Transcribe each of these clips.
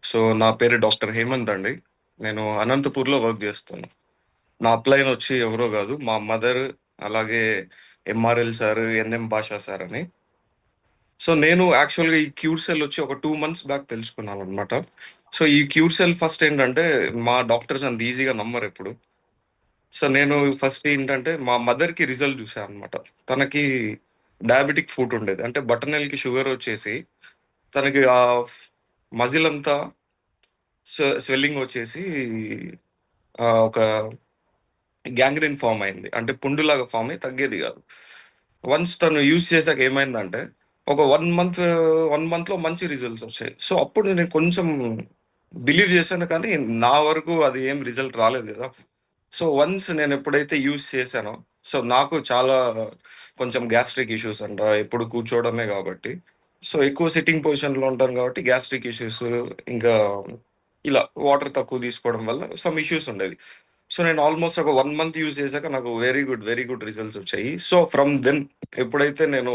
So నా పేరు doctor Hemant అండి. నేను అనంతపూర్‌లో వర్క్ జేస్తాను. నా అప్‌లైన్ వచ్చి ఎవరో గాదు, మా మదర్, అలాగే ఎంఆర్ఎల్ సార్, ఎన్ఎం భాషా సార్ అని. సో నేను యాక్చువల్‌గా ఈ క్యూర్ సెల్ వచ్చి ఒక 2 మంత్స్ బ్యాక్ తెలుసుకున్నాననమాట. సో ఈ క్యూర్ సెల్ ఫస్ట్ ఏంటంటే, మా డాక్టర్స్ అంత ఈజీగా నమ్మరెప్పుడు. సో నేను ఫస్ట్ ఏంటంటే, మా మదర్‌కి రిజల్ట్ జూసా అనమాట. తనకి డయాబెటిక్ ఫుట్ ఉండేది. అంటే బటనెల్‌కి షుగర్ వచ్చేసి, తనకి మజిల్ అంతా స్వెల్లింగ్ వచ్చేసి ఒక గ్యాంగ్రీన్ ఫామ్ అయింది. అంటే పుండులాగా ఫామ్ అయ్యి తగ్గేది కాదు. వన్స్ తను యూజ్ చేశాక ఏమైందంటే, ఒక 1 మంత్‌లో మంచి రిజల్ట్స్ వచ్చాయి. సో అప్పుడు నేను కొంచెం బిలీవ్ చేశాను, కానీ నా వరకు అది ఏం రిజల్ట్ రాలేదు కదా! సో వన్స్ నేను ఎప్పుడైతే యూజ్ చేశానో, సో నాకు చాలా కొంచెం గ్యాస్ట్రిక్ ఇష్యూస్ అంట. ఎప్పుడు కూర్చోవడమే కాబట్టి. సో ఎక్కువ సిట్టింగ్ పొజిషన్‌లో ఉంటాను కాబట్టి గ్యాస్ట్రిక్ ఇష్యూస్, ఇంకా ఇలా వాటర్ తక్కువ తీసుకోవడం వల్ల సమ్ ఇష్యూస్ ఉండేవి. సో నేను ఆల్మోస్ట్ ఒక 1 మంత్ యూజ్ చేశాక నాకు వెరీ గుడ్ రిజల్ట్స్ వచ్చాయి. సో ఫ్రమ్ దెన్ ఎప్పుడైతే నేను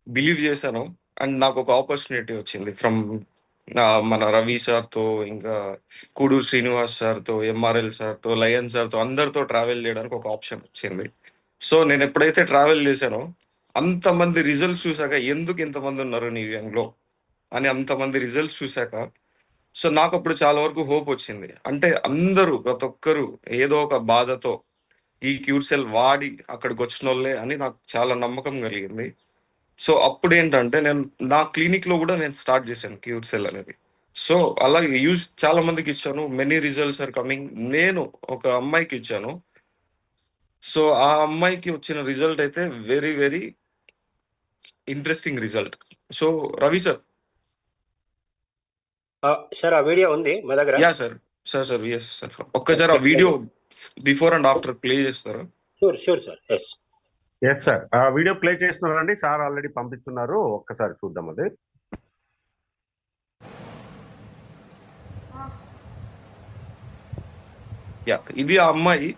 బిలీవ్ చేశానో, అండ్ నాకు ఒక ఆపర్చునిటీ వచ్చింది ఫ్రమ్ మన రవి సార్‌తో, ఇంకా కూడూరు శ్రీనివాస్ సార్‌తో, ఎంఆర్ఎల్ సార్‌తో, లయన్ సార్‌తో అందరితో ట్రావెల్ చేయడానికి ఒక ఆప్షన్ వచ్చింది. సో నేను ఎప్పుడైతే ట్రావెల్ చేశానో, అంతమంది రిజల్ట్స్ చూసాక ఎందుకు ఇంతమంది ఉన్నారు నీ గ్యాంగ్‌లో అని అంతమంది రిజల్ట్స్ చూసాక, సో నాకప్పుడు చాలా వరకు హోప్ వచ్చింది. అంటే అందరూ, ప్రతి ఒక్కరు ఏదో ఒక బాధతో ఈ క్యూర్ సెల్ వాడి అక్కడికొచ్చినోళ్ళే అని నాకు చాలా నమ్మకం కలిగింది. సో అప్పుడేంటంటే, నేను నా క్లినిక్‌లో గూడా నేను స్టార్ట్ చేశాను క్యూర్ సెల్ అనేది. సో అలాగే చాలా మందికిచ్చాను. Many results are coming. నేను ఒక అమ్మాయికిచ్చాను. సో ఆ అమ్మాయికి వచ్చిన రిజల్ట్ అయితే very interesting result. So Ravi sir. Sir ఆ వీడియో ఉంది మా దగ్గర? Yeah! Sir. Sir. Yes sir. ఒక్కసారి ఆ video before and after play చేస్తారా? Sure sir. Yes sir. ఆ వీడియో ప్లే చేస్తున్నారండి. సార్ ఆల్రెడీ పంపిస్తున్నారు. ఒక్కసారి చూద్దాం అది. యాహ్! ఇది ఆ అమ్మాయి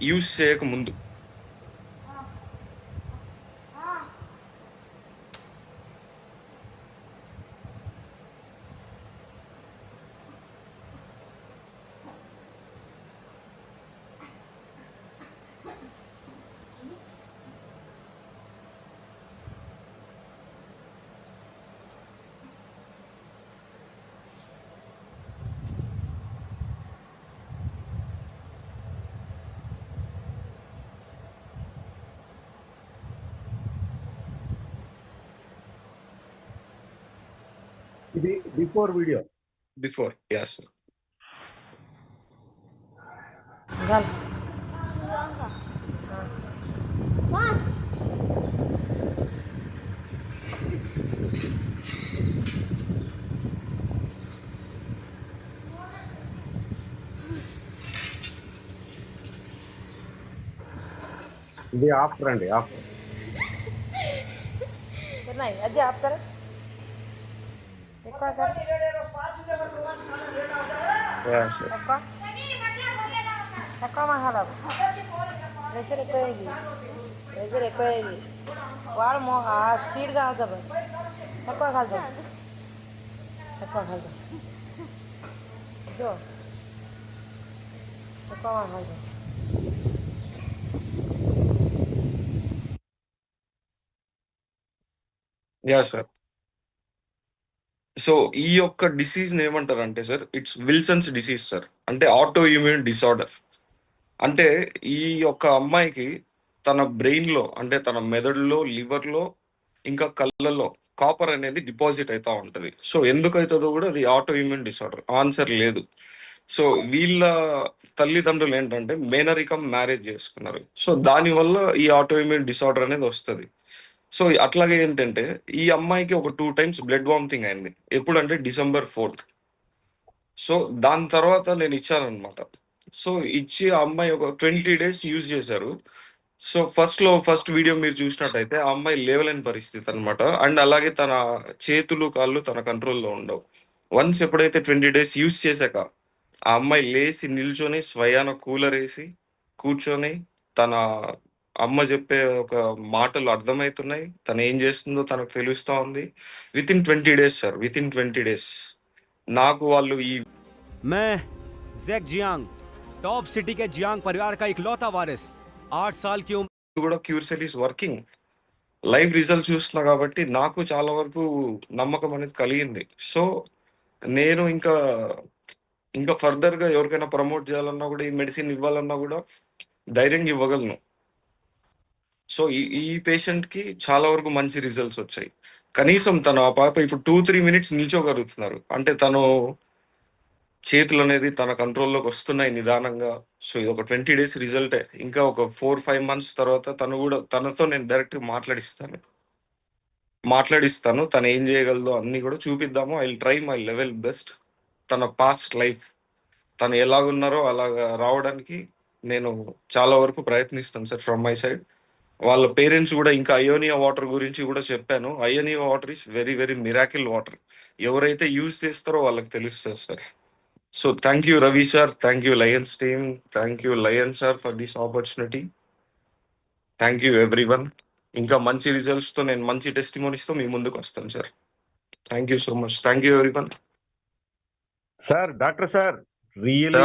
యూజ్ చేయక ముందు. ఇది before video. Before. Yeah! Sir. ఇది ఆఫ్టర్ అండి. ఆఫ్టర్. नहीं अजय आप कर देखो कर యాహ్! సార్. देखो మహాలా ప్రెషర్ ఎక్కువయ్యింది. వాడు స్పీడ్గా అవుతుంది. తక్కువ కలుతాం జో తక్కువ కలుతాం. యాహ్! సార్. సో ఈ యొక్క డిసీజ్‌ని ఏమంటారంటే sir, it's Wilson's disease sir. అంటే ఆటో ఇమ్యూన్ డిసార్డర్. అంటే ఈ యొక్క అమ్మాయికి తన బ్రెయిన్‌లో, అంటే తన మెదడులో, లివర్‌లో, ఇంకా కళ్ళల్లో కాపర్ అనేది డిపాజిట్ అయితా ఉంటది. సో ఎందుకైతదో గూడా అది ఆటో ఇమ్యూన్ డిసార్డర్. ఆన్సర్ లేదు. సో వీళ్ళ తల్లిదండ్రులు ఏంటంటే మేనరికం మ్యారేజ్ చేసుకున్నారు. సో దానివల్ల ఈ ఆటో ఇమ్యూన్ డిసార్డర్ అనేది వస్తది. సో అట్లాగే ఏంటంటే, ఈ అమ్మాయికి ఒక 2 టైమ్స్ బ్లడ్ వామిటింగ్ అయింది. ఎప్పుడంటే డిసెంబర్ 4థ్. సో దాని తర్వాత నేను ఇచ్చాననమాట. సో ఇచ్చి ఆ అమ్మాయి ఒక 20 డేస్ యూజ్ చేశారు. సో ఫస్ట్ వీడియో మీరు చూసినట్టయితే ఆ అమ్మాయి లేవలేని పరిస్థితి అనమాట. అండ్ అలాగే తన చేతులు, కాళ్ళు తన కంట్రోల్‌లో ఉండవు. వన్స్ ఎప్పుడైతే 20 డేస్ యూజ్ చేశాక, ఆ అమ్మాయి లేసి నిల్చొని స్వయాన కూలరేసి, కూర్చొని తన అమ్మ చెప్పే ఒక మాటలు అర్థమవుతున్నాయి. తను ఏం చేస్తుందో తనకు తెలుస్తా ఉంది. With in 20 days sir, with in 20 days నాకు వాళ్ళు ఈ मैं जैक जियांग, टॉप सिटी के जियांग परिवार का इकलौता वारिस, 8 साल की उम्र కూడా క్యూర్సెల్ ఈస్ వర్కింగ్ లైవ్ రిజల్ట్ చూస్తున్నా కాబట్టి నాకు చాలా వరకు నమ్మకం అనేది కలిగింది. సో నేను ఇంకా ఇంకా ఫర్దర్ గా ఎవరికైనా ప్రమోట్ చేయాలన్నా కూడా, ఈ మెడిసిన్ ఇవ్వాలన్నా కూడా ధైర్యంగా ఇవ్వగలను. సో ఈ ఈ పేషెంట్ కి చాలా వరకు మంచి రిజల్ట్స్ వచ్చాయి. కనీసం తను ఆ పాప ఇప్పుడు 2-3 మినిట్స్ నిల్చోగలుగుతున్నారు. అంటే తను చేతులు అనేది తన కంట్రోల్లోకి వస్తున్నాయి నిదానంగా. సో ఇది ఒక 20 డేస్ రిజల్టే. ఇంకా ఒక 4-5 మంత్స్ తర్వాత తనతో నేను డైరెక్ట్ మాట్లాడిస్తాను. తను ఏం చేయగలదో అన్ని కూడా చూపిద్దాము. I will try my level best. తన పాస్ట్ లైఫ్ తను ఎలాగున్నారో అలాగా రావడానికి నేను చాలా వరకు ప్రయత్నిస్తాను సార్ ఫ్రమ్ మై సైడ్. వాళ్ళ పేరెంట్స్ కూడా ఇంకా అయోనియా వాటర్ గురించి కూడా చెప్పాను. అయోనియా water is very very miracle water. ఎవరైతే యూజ్ చేస్తారో వాళ్ళకి తెలుస్తుంది sir. So thank you Ravi sir, thank you lions team, thank you lion sir for this opportunity. Thank you everyone. ఇంకా మంచి రిజల్ట్స్ తో నేను మంచి టెస్టిమోనీస్ తో మీ ముందుకు వస్తాను sir. Thank you so much. Thank you everyone. Sir doctor sir really